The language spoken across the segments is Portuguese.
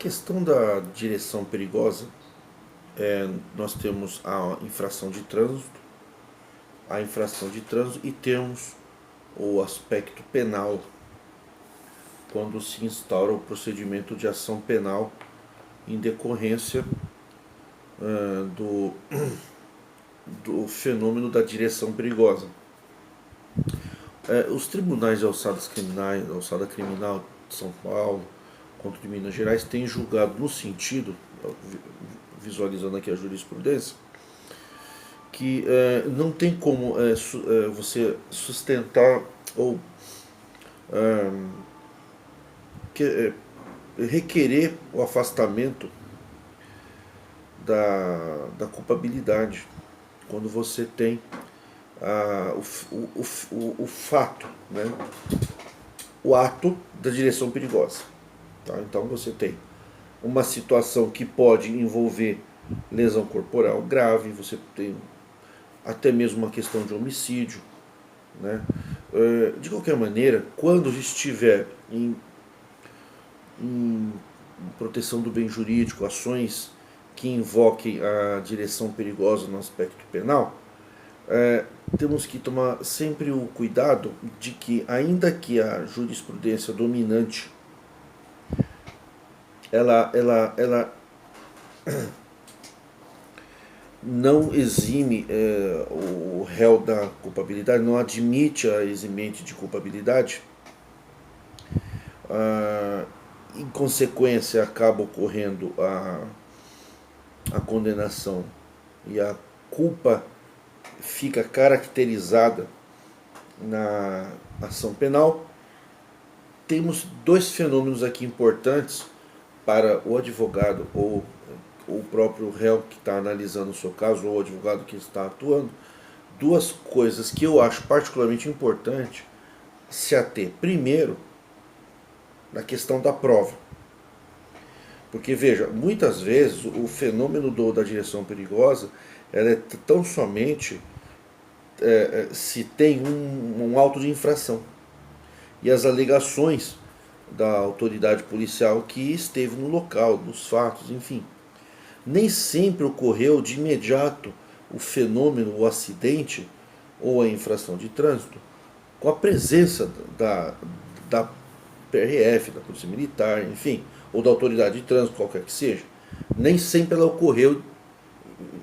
questão da direção perigosa, nós temos a infração de trânsito, e temos o aspecto penal, quando se instaura o procedimento de ação penal em decorrência do, do fenômeno da direção perigosa. Os tribunais de alçada criminal de São Paulo, quanto de Minas Gerais, têm julgado no sentido, visualizando aqui a jurisprudência, que não tem como você sustentar ou requerer o afastamento da culpabilidade quando você tem o fato, né? O ato da direção perigosa. Tá? Então você tem uma situação que pode envolver lesão corporal grave, você tem até mesmo uma questão de homicídio, né? De qualquer maneira, quando estiver em proteção do bem jurídico, ações que invoquem a direção perigosa no aspecto penal, temos que tomar sempre o cuidado de que, ainda que a jurisprudência dominante ela não exime o réu da culpabilidade, não admite a eximente de culpabilidade, em consequência acaba ocorrendo a condenação e a culpa fica caracterizada na ação penal. Temos dois fenômenos aqui importantes para o advogado ou o próprio réu que está analisando o seu caso, ou o advogado que está atuando. Duas coisas que eu acho particularmente importante se ater. Primeiro, na questão da prova. Porque, veja, muitas vezes o fenômeno da direção perigosa ela é tão somente se tem um auto de infração e as alegações da autoridade policial que esteve no local, dos fatos, enfim. Nem sempre ocorreu de imediato o fenômeno, o acidente ou a infração de trânsito com a presença da PRF, da Polícia Militar, enfim, ou da autoridade de trânsito, qualquer que seja. Nem sempre ela ocorreu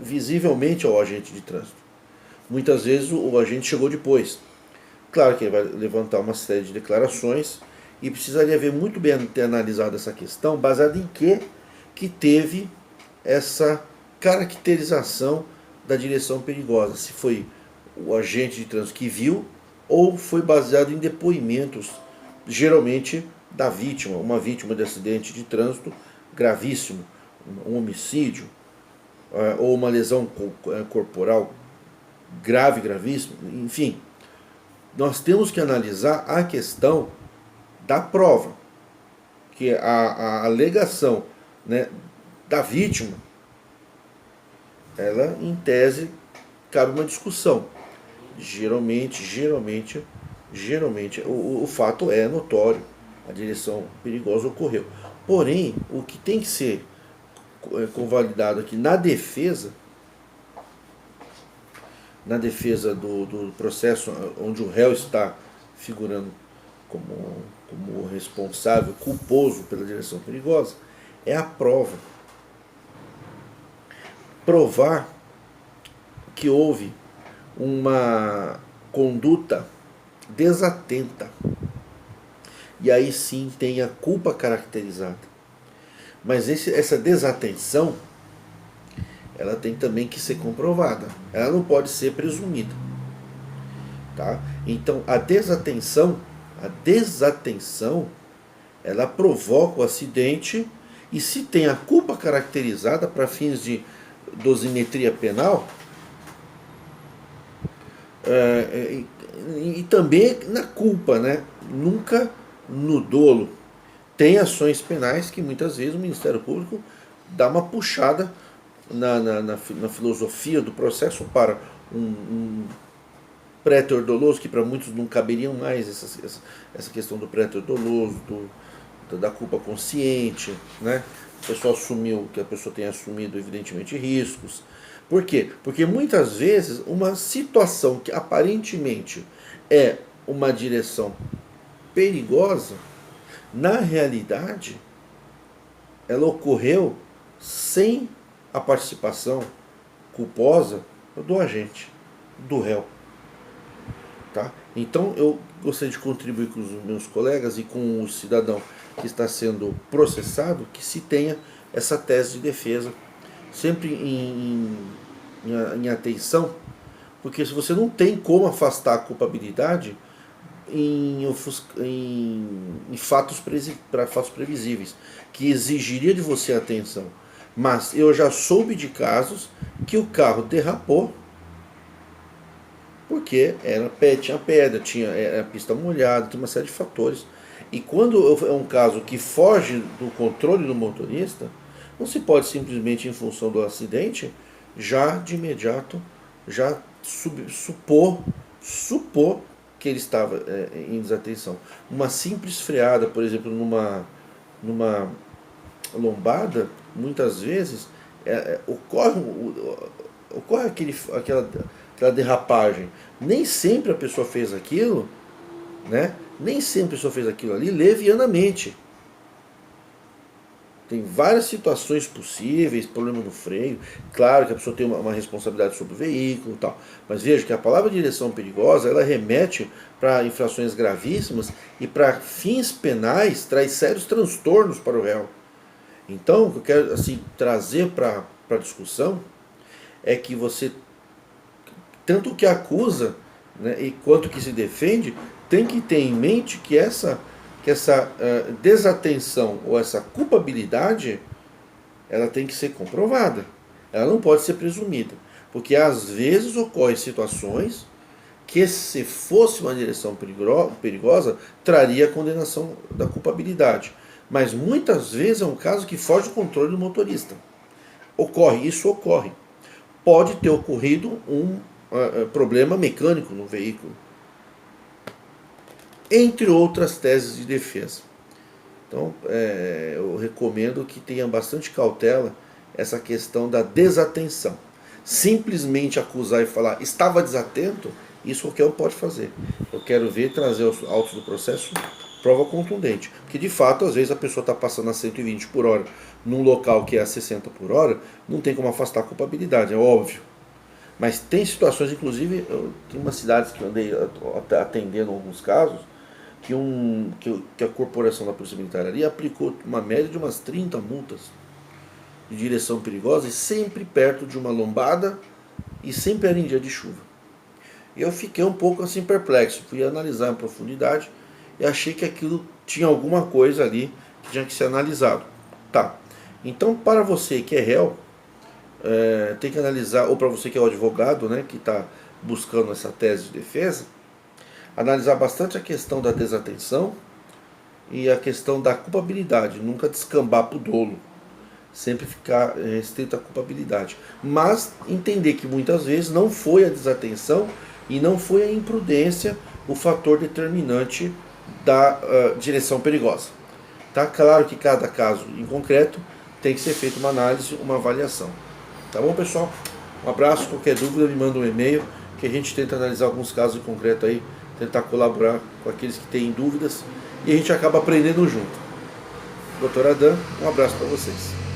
visivelmente ao agente de trânsito. Muitas vezes o agente chegou depois. Claro que ele vai levantar uma série de declarações e precisaria ver muito bem ter analisado essa questão, baseada em que teve essa caracterização da direção perigosa. Se foi o agente de trânsito que viu ou foi baseado em depoimentos, geralmente da vítima, uma vítima de acidente de trânsito gravíssimo, um homicídio, ou uma lesão corporal grave, gravíssima, enfim. Nós temos que analisar a questão da prova, que a alegação, né, da vítima, ela em tese cabe uma discussão. Geralmente o fato é notório, a direção perigosa ocorreu. Porém, o que tem que ser convalidado aqui na defesa do processo onde o réu está figurando como responsável, culposo pela direção perigosa, é a prova. Provar que houve uma conduta desatenta. E aí sim tem a culpa caracterizada. Mas essa desatenção, ela tem também que ser comprovada. Ela não pode ser presumida. Tá? Então a desatenção, ela provoca o acidente, e se tem a culpa caracterizada para fins de dosimetria penal, e também na culpa, né? Nunca no dolo. Tem ações penais que muitas vezes o Ministério Público dá uma puxada na filosofia do processo para um prétor doloso, que para muitos não caberiam mais essa questão do prétor doloso, da culpa consciente, né? a pessoa assumiu, que a pessoa tenha assumido evidentemente riscos. Por quê? Porque muitas vezes uma situação que aparentemente é uma direção perigosa, na realidade, ela ocorreu sem a participação culposa do agente, do réu. Tá? Então eu gostaria de contribuir com os meus colegas e com o cidadão que está sendo processado, que se tenha essa tese de defesa sempre em atenção, porque se você não tem como afastar a culpabilidade em fatos previsíveis, que exigiria de você atenção. Mas eu já soube de casos que o carro derrapou porque tinha pedra, era pista molhada, tinha uma série de fatores. E quando é um caso que foge do controle do motorista, não se pode simplesmente, em função do acidente, já de imediato já supor que ele estava em desatenção. Uma simples freada, por exemplo, numa lombada, muitas vezes ocorre aquela derrapagem. Nem sempre a pessoa fez aquilo, né? Nem sempre a pessoa fez aquilo ali levianamente. Tem várias situações possíveis, problema no freio. Claro que a pessoa tem uma responsabilidade sobre o veículo e tal. Mas veja que a palavra direção perigosa, ela remete para infrações gravíssimas e para fins penais traz sérios transtornos para o réu. Então, o que eu quero assim, trazer para a discussão é que você, tanto o que acusa, né, e quanto que se defende, tem que ter em mente que essa desatenção ou essa culpabilidade, ela tem que ser comprovada. Ela não pode ser presumida. Porque às vezes ocorrem situações que, se fosse uma direção perigosa, traria a condenação da culpabilidade. Mas muitas vezes é um caso que foge do controle do motorista. Isso ocorre. Pode ter ocorrido um problema mecânico no veículo, entre outras teses de defesa. Então, eu recomendo que tenha bastante cautela essa questão da desatenção. Simplesmente acusar e falar estava desatento, isso qualquer um pode fazer. Eu quero ver trazer aos autos do processo prova contundente. Porque de fato, às vezes a pessoa está passando a 120 por hora num local que é a 60 por hora, não tem como afastar a culpabilidade, é óbvio. Mas tem situações, inclusive, tem umas cidades que eu andei atendendo alguns casos, que a corporação da Polícia Militar ali aplicou uma média de umas 30 multas de direção perigosa, e sempre perto de uma lombada, e sempre era em dia de chuva. Eu fiquei um pouco assim perplexo, fui analisar em profundidade e achei que aquilo tinha alguma coisa ali que tinha que ser analisado. Tá. Então, para você que é réu, tem que analisar, ou para você que é o advogado, né, que está buscando essa tese de defesa, analisar bastante a questão da desatenção e a questão da culpabilidade, nunca descambar para o dolo, sempre ficar restrito à culpabilidade, mas entender que muitas vezes não foi a desatenção e não foi a imprudência o fator determinante da direção perigosa. Tá claro que cada caso em concreto tem que ser feita uma análise, uma avaliação. Tá bom, pessoal? Um abraço, qualquer dúvida me manda um e-mail que a gente tenta analisar alguns casos em concreto aí, tentar colaborar com aqueles que têm dúvidas e a gente acaba aprendendo junto. Doutor Adam, um abraço para vocês.